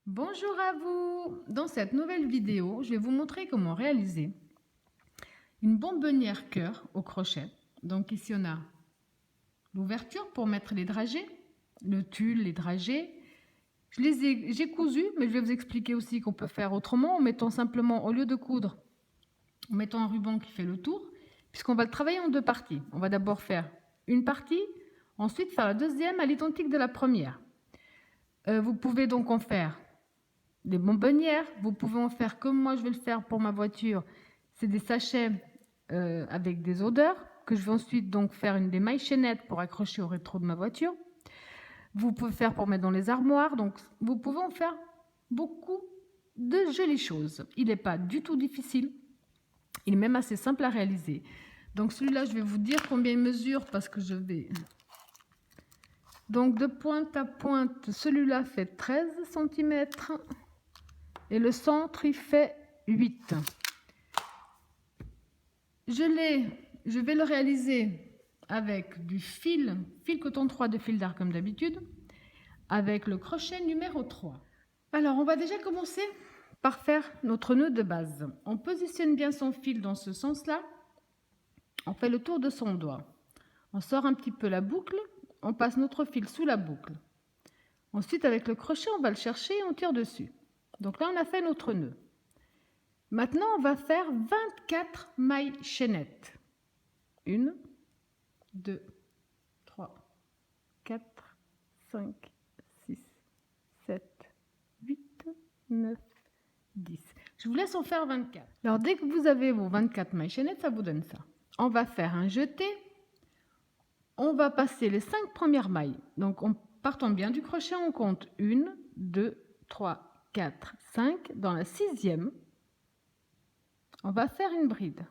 Bonjour à vous! Dans cette nouvelle vidéo, je vais vous montrer comment réaliser une bonbonnière cœur au crochet. Donc ici on a l'ouverture pour mettre les dragées, le tulle, les dragées. J'ai cousu, mais je vais vous expliquer aussi qu'on peut faire autrement en mettant simplement, au lieu de coudre, en mettant un ruban qui fait le tour, puisqu'on va le travailler en deux parties. On va d'abord faire une partie, ensuite faire la deuxième à l'identique de la première. Vous pouvez donc en faire des bonbonnières, vous pouvez en faire comme moi je vais le faire pour ma voiture, c'est des sachets avec des odeurs que je vais ensuite donc faire des mailles chaînettes pour accrocher au rétro de ma voiture. Vous pouvez faire pour mettre dans les armoires, donc vous pouvez en faire beaucoup de jolies choses. Il n'est pas du tout difficile, il est même assez simple à réaliser. Donc celui-là, je vais vous dire combien il mesure parce que je vais... Donc de pointe à pointe, celui-là fait 13 cm. Et le centre, il fait 8. Je vais le réaliser avec du fil coton 3 de fil d'art comme d'habitude, avec le crochet numéro 3. Alors, on va déjà commencer par faire notre nœud de base. On positionne bien son fil dans ce sens-là. On fait le tour de son doigt. On sort un petit peu la boucle. On passe notre fil sous la boucle. Ensuite, avec le crochet, on va le chercher et on tire dessus. Donc là, on a fait notre nœud. Maintenant, on va faire 24 mailles chaînettes. 1, 2, 3, 4, 5, 6, 7, 8, 9, 10. Je vous laisse en faire 24. Alors, dès que vous avez vos 24 mailles chaînettes, ça vous donne ça. On va faire un jeté. On va passer les 5 premières mailles. Donc, en partant bien du crochet, on compte 1, 2, 3, 4, 5. Dans la 6e, on va faire une bride.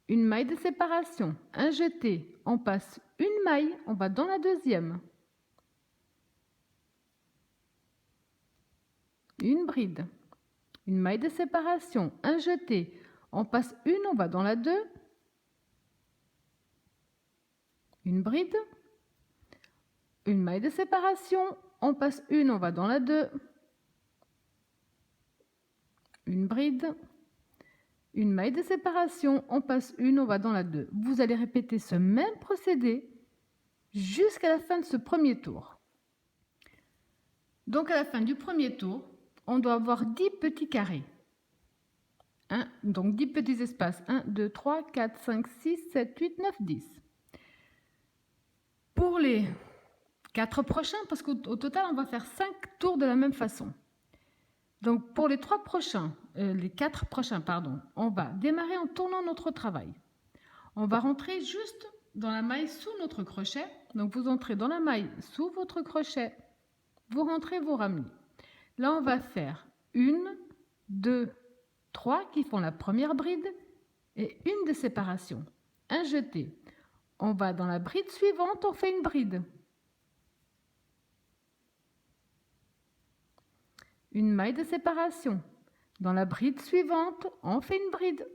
Une maille de séparation, un jeté, on passe une maille, on va dans la deuxième. Une bride. Une maille de séparation, un jeté, on passe une, on va dans la 2. Une bride. Une maille de séparation, on passe une, on va dans la 2. Une bride. Une maille de séparation, on passe une, on va dans la 2. Vous allez répéter ce même procédé jusqu'à la fin de ce premier tour. Donc à la fin du premier tour, on doit avoir 10 petits carrés. Donc 10 petits espaces. 1, 2, 3, 4, 5, 6, 7, 8, 9, 10. Pour les 4 prochains, parce qu'au total, on va faire 5 tours de la même façon. Donc pour les 4 prochains, on va démarrer en tournant notre travail. On va rentrer juste dans la maille sous notre crochet. Donc vous entrez dans la maille sous votre crochet, vous rentrez, vous ramenez. Là, on va faire 1, 2, 3 qui font la première bride et une de séparation. Un jeté. On va dans la bride suivante, on fait une bride. Une maille de séparation. Dans la bride suivante, on fait une bride.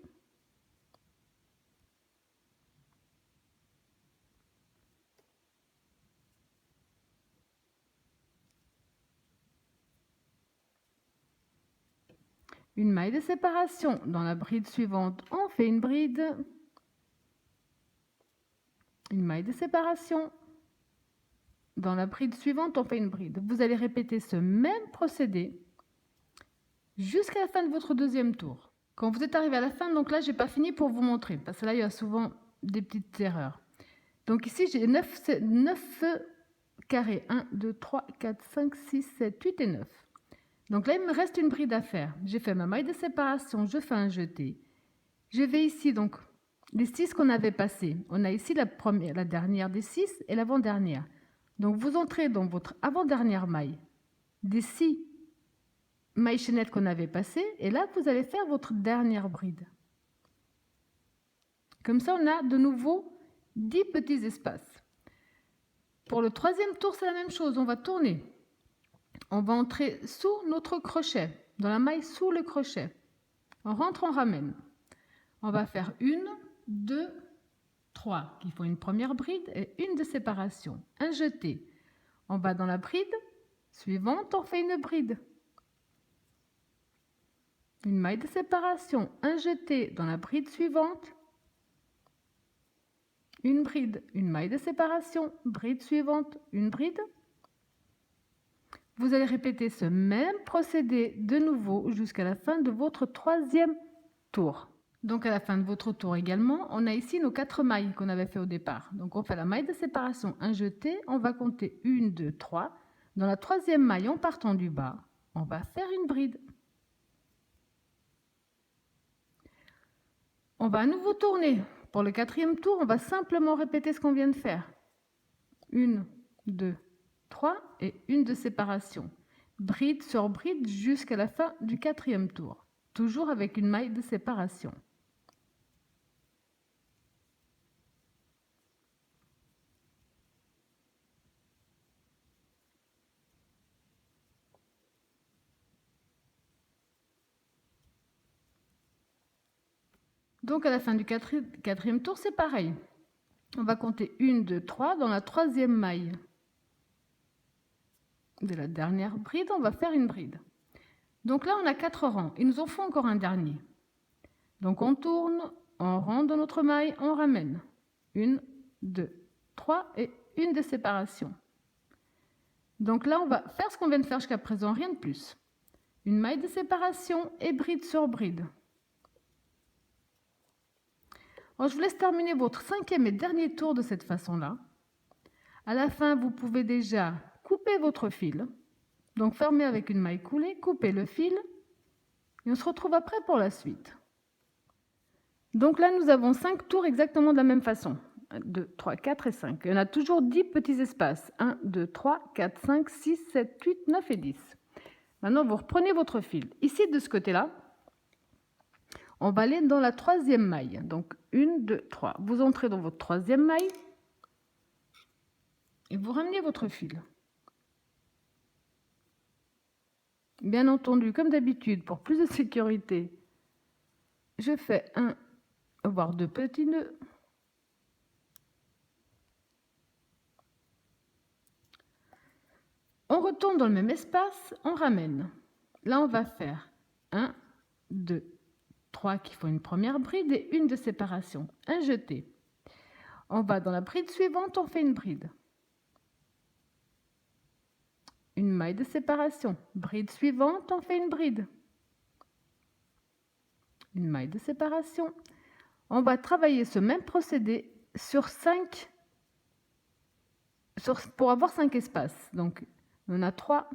Une maille de séparation. Dans la bride suivante, on fait une bride. Une maille de séparation. Dans la bride suivante, on fait une bride. Vous allez répéter ce même procédé jusqu'à la fin de votre deuxième tour. Quand vous êtes arrivé à la fin, donc là, j'ai pas fini pour vous montrer, parce que là, il y a souvent des petites erreurs. Donc ici, j'ai 9 carrés. 1, 2, 3, 4, 5, 6, 7, 8 et 9. Donc là, il me reste une bride à faire. J'ai fait ma maille de séparation, je fais un jeté. Je vais ici, donc, les 6 qu'on avait passés. On a ici la dernière des 6 et l'avant-dernière. Donc, vous entrez dans votre avant-dernière maille des 6 mailles chaînettes qu'on avait passées. Et là, vous allez faire votre dernière bride. Comme ça, on a de nouveau 10 petits espaces. Pour le troisième tour, c'est la même chose. On va tourner. On va entrer sous notre crochet, dans la maille sous le crochet. On rentre, on ramène. On va faire 1, 2, 3 qui font une première bride et une de séparation. Un jeté. On va dans la bride suivante, on fait une bride. Une maille de séparation, un jeté dans la bride suivante, une bride, une maille de séparation, bride suivante, une bride. Vous allez répéter ce même procédé de nouveau jusqu'à la fin de votre troisième tour. Donc à la fin de votre tour également, on a ici nos 4 mailles qu'on avait fait au départ. Donc on fait la maille de séparation, un jeté, on va compter 1, 2, 3. Dans la troisième maille, en partant du bas, on va faire une bride. On va à nouveau tourner. Pour le 4e tour, on va simplement répéter ce qu'on vient de faire. 1, 2, 3 et une de séparation. Bride sur bride jusqu'à la fin du 4e tour. Toujours avec une maille de séparation. Donc à la fin du 4e tour, c'est pareil. On va compter 1, 2, 3 dans la troisième maille de la dernière bride, on va faire une bride. Donc là, on a 4 rangs. Il nous en faut encore un dernier. Donc on tourne, on rentre dans notre maille, on ramène. 1, 2, 3 et une de séparation. Donc là, on va faire ce qu'on vient de faire jusqu'à présent, rien de plus. Une maille de séparation et bride sur bride. Alors, je vous laisse terminer votre 5e et dernier tour de cette façon-là. À la fin, vous pouvez déjà couper votre fil. Donc, fermez avec une maille coulée, coupez le fil et on se retrouve après pour la suite. Donc là, nous avons 5 tours exactement de la même façon. 1, 2, 3, 4 et 5. Il y en a toujours 10 petits espaces. 1, 2, 3, 4, 5, 6, 7, 8, 9 et 10. Maintenant, vous reprenez votre fil. Ici, de ce côté-là, on va aller dans la troisième maille. Donc, 1, 2, 3. Vous entrez dans votre troisième maille et vous ramenez votre fil. Bien entendu, comme d'habitude, pour plus de sécurité, je fais un, voire 2 petits nœuds. On retourne dans le même espace, on ramène. Là, on va faire 1, 2, 3 qui font une première bride et une de séparation. Un jeté. On va dans la bride suivante, on fait une bride. Une maille de séparation. Bride suivante, on fait une bride. Une maille de séparation. On va travailler ce même procédé sur 5, pour avoir 5 espaces. Donc, on a 3,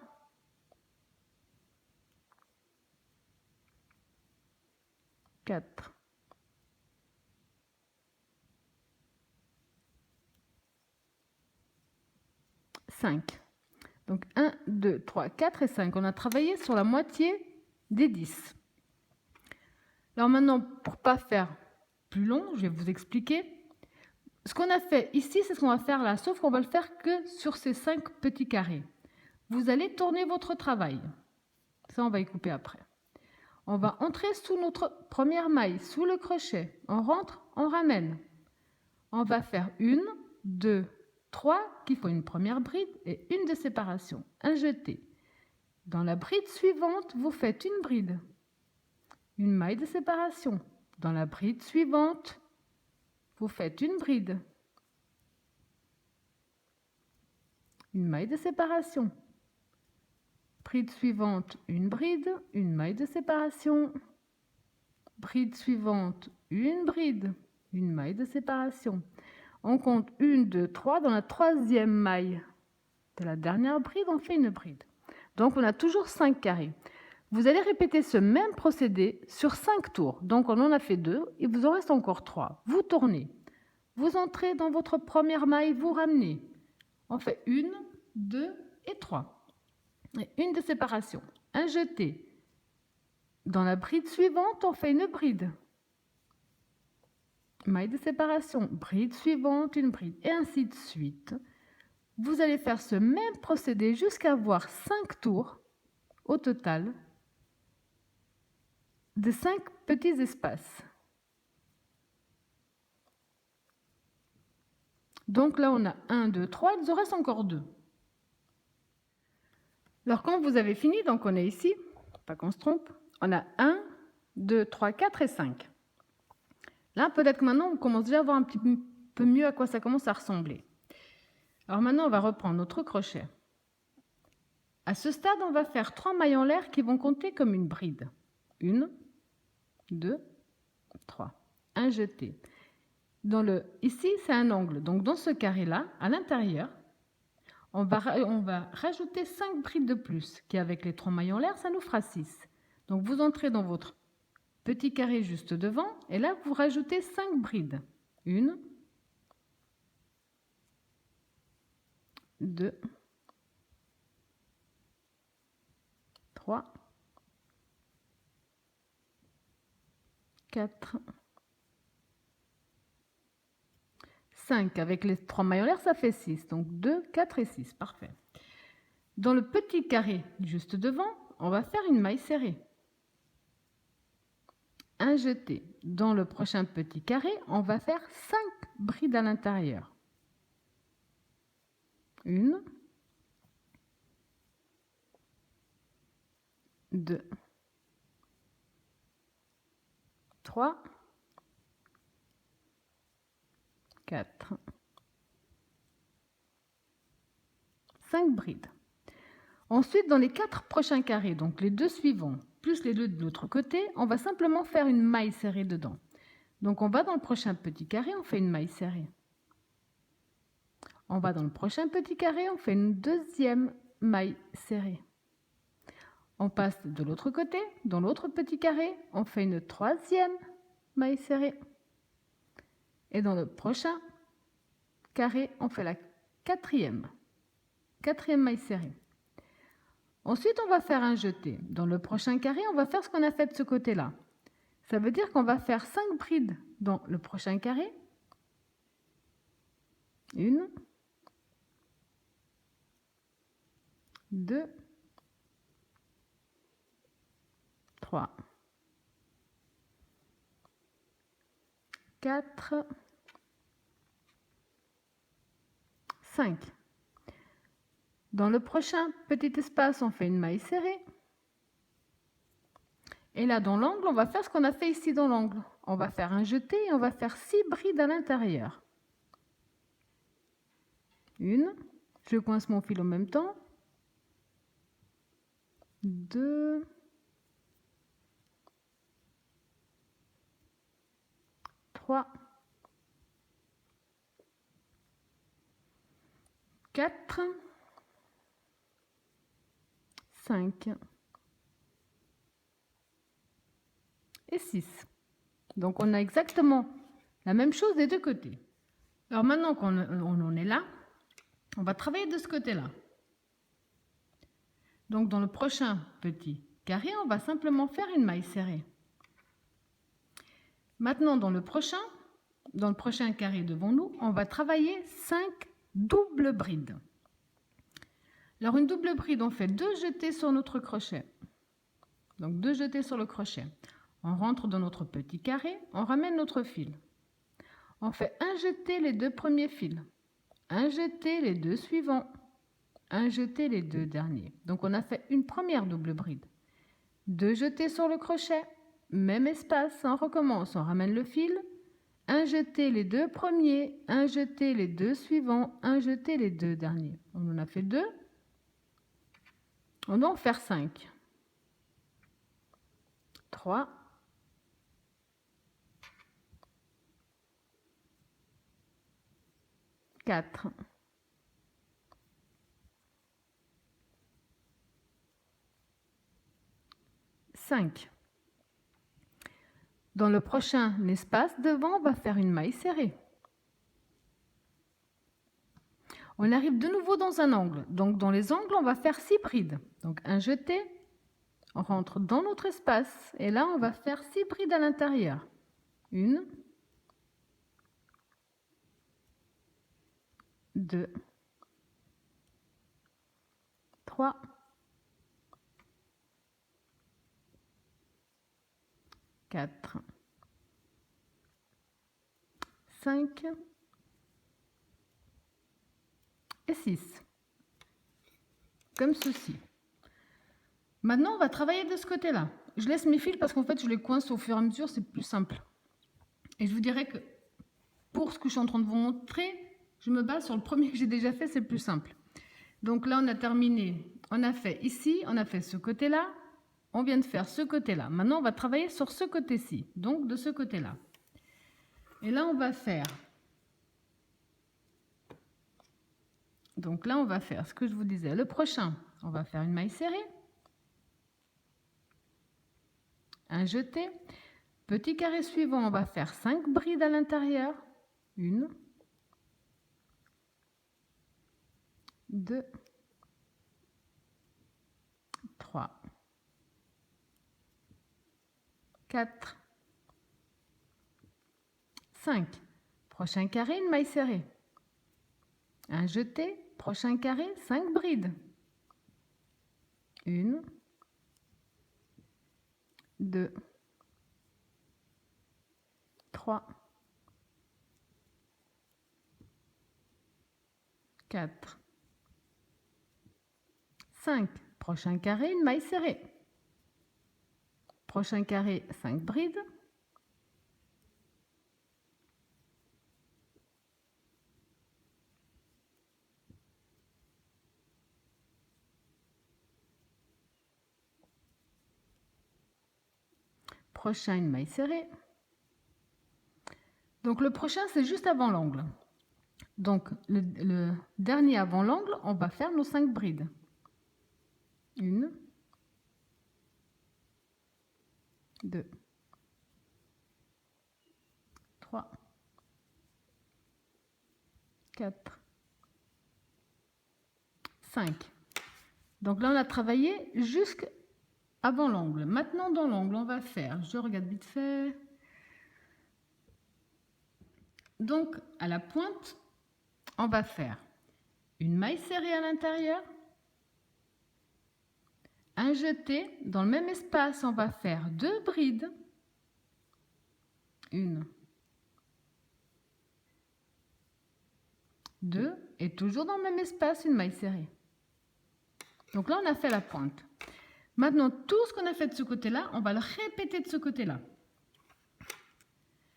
4, 5. Donc 1, 2, 3, 4 et 5. On a travaillé sur la moitié des 10. Alors maintenant, pour ne pas faire plus long, je vais vous expliquer. Ce qu'on a fait ici, c'est ce qu'on va faire là, sauf qu'on va le faire que sur ces 5 petits carrés. Vous allez tourner votre travail. Ça, on va y couper après. On va entrer sous notre première maille, sous le crochet. On rentre, on ramène. On va faire 1, 2, 3 qui font une première bride et une de séparation. Un jeté. Dans la bride suivante, vous faites une bride. Une maille de séparation. Dans la bride suivante, vous faites une bride. Une maille de séparation. Bride suivante, une bride, une maille de séparation. Bride suivante, une bride, une maille de séparation. On compte 1, 2, 3. Dans la troisième maille de la dernière bride, on fait une bride. Donc, on a toujours 5 carrés. Vous allez répéter ce même procédé sur 5 tours. Donc, on en a fait 2, il vous en reste encore 3. Vous tournez. Vous entrez dans votre première maille, vous ramenez. On fait 1, 2 et 3. Et une de séparation. Un jeté. Dans la bride suivante, on fait une bride. Maille de séparation, bride suivante, une bride, et ainsi de suite. Vous allez faire ce même procédé jusqu'à avoir 5 tours au total de 5 petits espaces. Donc là, on a 1, 2, 3, il nous en reste encore 2. Alors, quand vous avez fini, donc on est ici, pas qu'on se trompe, on a 1, 2, 3, 4 et 5. Là, peut-être que maintenant, on commence déjà à voir un petit peu mieux à quoi ça commence à ressembler. Alors maintenant, on va reprendre notre crochet. À ce stade, on va faire 3 mailles en l'air qui vont compter comme une bride. 1, 2, 3. Un jeté. Ici, c'est un angle. Donc, dans ce carré-là, à l'intérieur, on va rajouter 5 brides de plus, qui avec les 3 mailles en l'air, ça nous fera 6. Donc, vous entrez dans votre petit carré juste devant, et là, vous rajoutez 5 brides. 1, 2, 3, 4, 5. Avec les 3 mailles en l'air, ça fait 6. Donc 2, 4 et 6. Parfait. Dans le petit carré juste devant, on va faire une maille serrée. Un jeté. Dans le prochain petit carré, on va faire 5 brides à l'intérieur. 1, 2, 3, 4, 5 brides. Ensuite, dans les 4 prochains carrés, donc les 2 suivants, plus les 2 de l'autre côté, on va simplement faire une maille serrée dedans. Donc on va dans le prochain petit carré, on fait une maille serrée. On va dans le prochain petit carré, on fait une deuxième maille serrée. On passe de l'autre côté, dans l'autre petit carré, on fait une troisième maille serrée. Et dans le prochain carré, on fait la quatrième maille serrée. Ensuite, on va faire un jeté. Dans le prochain carré, on va faire ce qu'on a fait de ce côté-là. Ça veut dire qu'on va faire 5 brides dans le prochain carré. 1, 2, 3, 4, 5. Dans le prochain petit espace, on fait une maille serrée. Et là, dans l'angle, on va faire ce qu'on a fait ici dans l'angle. On va faire un jeté et on va faire 6 brides à l'intérieur. 1, je coince mon fil en même temps. 2, 3, 4, 5 et 6. Donc on a exactement la même chose des deux côtés. Alors maintenant qu'on en est là, on va travailler de ce côté-là. Donc dans le prochain petit carré, on va simplement faire une maille serrée. Maintenant dans le prochain carré devant nous, on va travailler 5 doubles brides. Alors une double bride, on fait 2 jetés sur notre crochet. Donc 2 jetés sur le crochet. On rentre dans notre petit carré, on ramène notre fil. On fait un jeté les 2 premiers fils, un jeté les 2 suivants, un jeté les 2 derniers. Donc on a fait une première double bride. 2 jetés sur le crochet, même espace, on recommence, on ramène le fil, un jeté les 2 premiers, un jeté les 2 suivants, un jeté les 2 derniers. On en a fait 2. On doit en faire 5. 3, 4, 5. Dans le prochain espace devant, on va faire une maille serrée. On arrive de nouveau dans un angle. Donc dans les angles, on va faire 6 brides. Donc un jeté, on rentre dans notre espace et là, on va faire 6 brides à l'intérieur. 1, 2, 3, 4, 5 et 6. Comme ceci. Maintenant, on va travailler de ce côté-là. Je laisse mes fils parce qu'en fait, je les coince au fur et à mesure, c'est plus simple. Et je vous dirais que pour ce que je suis en train de vous montrer, je me base sur le premier que j'ai déjà fait, c'est plus simple. Donc là, on a terminé. On a fait ici, on a fait ce côté-là, on vient de faire ce côté-là. Maintenant, on va travailler sur ce côté-ci, donc de ce côté-là. Et là, on va faire... Donc là, on va faire ce que je vous disais. Le prochain, on va faire une maille serrée. Un jeté. Petit carré suivant, on va faire 5 brides à l'intérieur. 1, 2, 3, 4, 5. Prochain carré, une maille serrée. Un jeté, prochain carré, 5 brides. 1, 2, 3, 4, 5. Prochain carré, une maille serrée. Prochain carré, 5 brides. Prochain, une maille serrée. Donc le prochain, c'est juste avant l'angle. Donc le dernier avant l'angle, on va faire nos 5 brides. 1, 2, 3, 4, 5. Donc là, on a travaillé jusqu'avant l'angle. Maintenant, dans l'angle, on va faire, je regarde vite fait. Donc, à la pointe, on va faire une maille serrée à l'intérieur, un jeté. Dans le même espace, on va faire 2 brides. 1, 2, et toujours dans le même espace, une maille serrée. Donc là, on a fait la pointe. Maintenant, tout ce qu'on a fait de ce côté-là, on va le répéter de ce côté-là.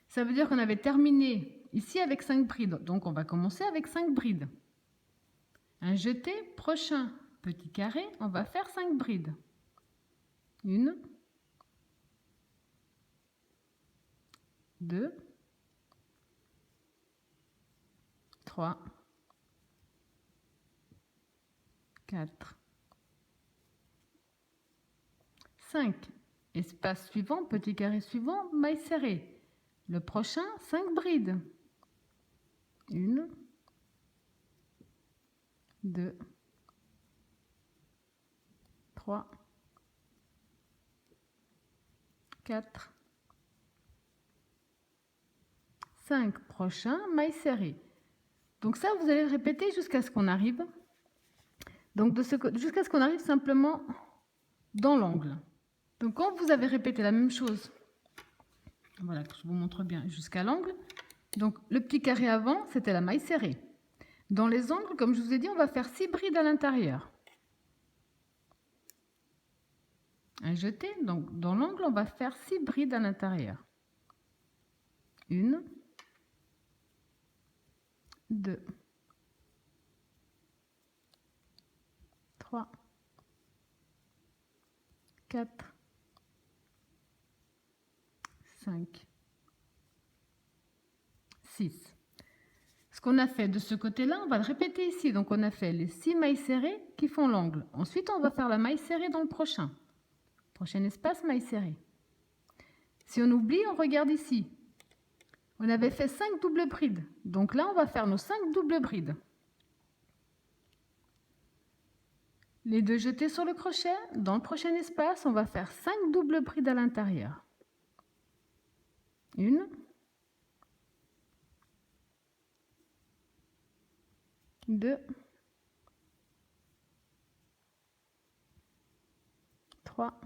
Ça veut dire qu'on avait terminé ici avec 5 brides. Donc, on va commencer avec 5 brides. Un jeté, prochain petit carré, on va faire 5 brides. 1, 2, 3, 4, 5. Espace suivant, petit carré suivant, maille serrée. Le prochain, 5 brides. 1, 2, 3, 4, 5. Prochain, maille serrée. Donc ça, vous allez le répéter jusqu'à ce qu'on arrive. Donc jusqu'à ce qu'on arrive simplement dans l'angle. Donc quand vous avez répété la même chose, voilà, que je vous montre bien, jusqu'à l'angle. Donc le petit carré avant, c'était la maille serrée. Dans les angles, comme je vous ai dit, on va faire 6 brides à l'intérieur. Un jeté, donc dans l'angle, on va faire 6 brides à l'intérieur. 1, 2, 3, 4, 5, 6. Ce qu'on a fait de ce côté-là, on va le répéter ici. Donc on a fait les 6 mailles serrées qui font l'angle. Ensuite, on va faire la maille serrée dans le prochain. Prochain espace, maille serrée. Si on oublie, on regarde ici. On avait fait 5 doubles brides. Donc là, on va faire nos 5 doubles brides. Les 2 jetés sur le crochet. Dans le prochain espace, on va faire 5 doubles brides à l'intérieur. 1, 2, 3,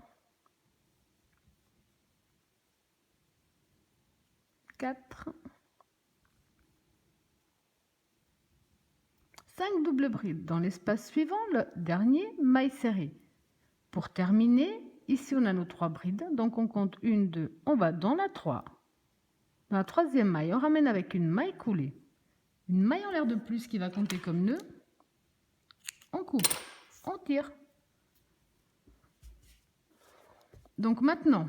4, 5 doubles brides. Dans l'espace suivant, le dernier, maille serrée. Pour terminer, ici on a nos 3 brides, donc on compte 1, 2, on va dans la 3. Dans la 3e maille, on ramène avec une maille coulée, une maille en l'air de plus qui va compter comme nœud, on coupe, on tire. Donc maintenant,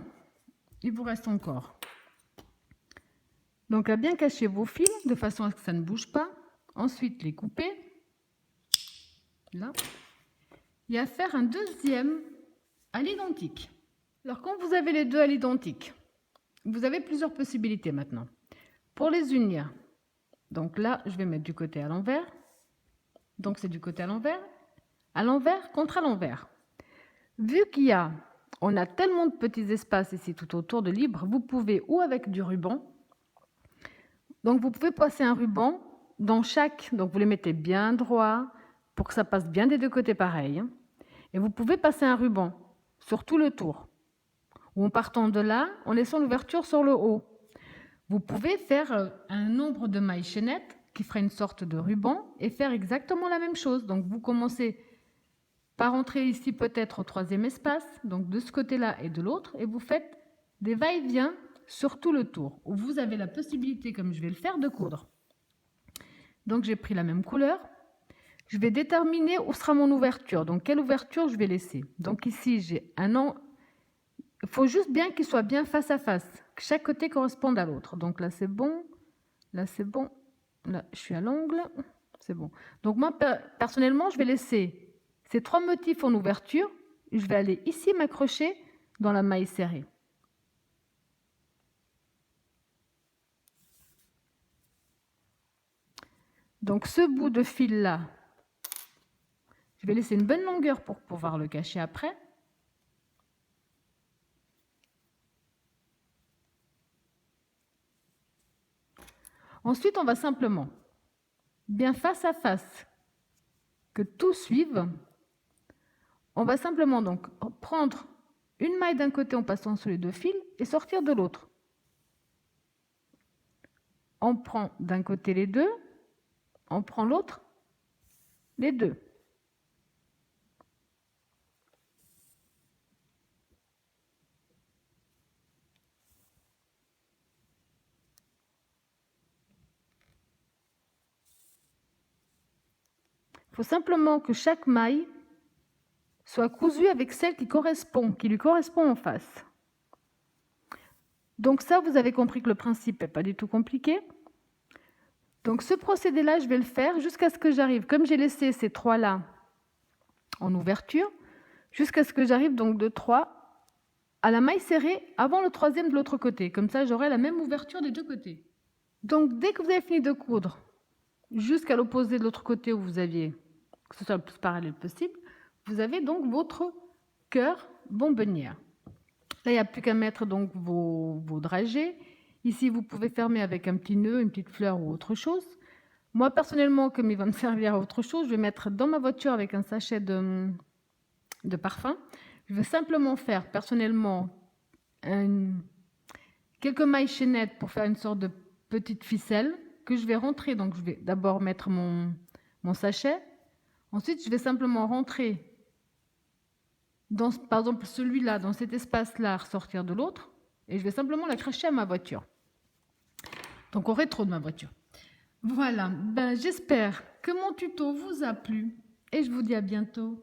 il vous reste encore. Donc à bien cacher vos fils de façon à ce que ça ne bouge pas. Ensuite les couper, là, et à faire un deuxième à l'identique. Alors quand vous avez les deux à l'identique, vous avez plusieurs possibilités maintenant. Pour les unir, donc là je vais mettre du côté à l'envers, donc c'est du côté à l'envers contre à l'envers. Vu on a tellement de petits espaces ici tout autour de libre, vous pouvez, ou avec du ruban, donc vous pouvez passer un ruban dans chaque, donc vous les mettez bien droit pour que ça passe bien des deux côtés pareil, hein. Et vous pouvez passer un ruban sur tout le tour, ou en partant de là, en laissant l'ouverture sur le haut. Vous pouvez faire un nombre de mailles chaînettes qui ferait une sorte de ruban et faire exactement la même chose. Donc vous commencez par entrer ici peut-être au 3e espace, donc de ce côté-là et de l'autre, et vous faites des va-et-vient sur tout le tour, où vous avez la possibilité, comme je vais le faire, de coudre. Donc j'ai pris la même couleur. Je vais déterminer où sera mon ouverture, donc quelle ouverture je vais laisser. Donc ici j'ai un angle. Il faut juste bien qu'il soit bien face à face, que chaque côté corresponde à l'autre. Donc là c'est bon, là c'est bon, là je suis à l'angle, c'est bon. Donc moi personnellement je vais laisser ces 3 motifs en ouverture. Je vais aller ici m'accrocher dans la maille serrée. Donc ce bout de fil là, je vais laisser une bonne longueur pour pouvoir le cacher après. Ensuite, on va simplement, bien face à face, que tout suive. On va simplement donc prendre une maille d'un côté en passant sur les 2 fils et sortir de l'autre. On prend d'un côté les 2, on prend l'autre, les 2. Il faut simplement que chaque maille soit cousue avec celle qui lui correspond en face. Donc ça, vous avez compris que le principe n'est pas du tout compliqué. Donc ce procédé-là, je vais le faire jusqu'à ce que j'arrive, comme j'ai laissé ces 3-là en ouverture, jusqu'à ce que j'arrive donc de 3 à la maille serrée avant le 3e de l'autre côté. Comme ça, j'aurai la même ouverture des 2 côtés. Donc dès que vous avez fini de coudre, jusqu'à l'opposé de l'autre côté où vous aviez, que ce soit le plus parallèle possible, vous avez donc votre cœur bonbonnière. Là, il n'y a plus qu'à mettre donc vos dragées. Ici, vous pouvez fermer avec un petit nœud, une petite fleur ou autre chose. Moi, personnellement, comme il va me servir à autre chose, je vais mettre dans ma voiture avec un sachet de parfum. Je vais simplement faire, personnellement, quelques mailles chaînettes pour faire une sorte de petite ficelle que je vais rentrer. Donc, je vais d'abord mettre mon sachet. Ensuite, je vais simplement rentrer dans, par exemple, celui-là, dans cet espace-là, ressortir de l'autre. Et je vais simplement l'accrocher à ma voiture. Donc, au rétro de ma voiture. Voilà. J'espère que mon tuto vous a plu. Et je vous dis à bientôt.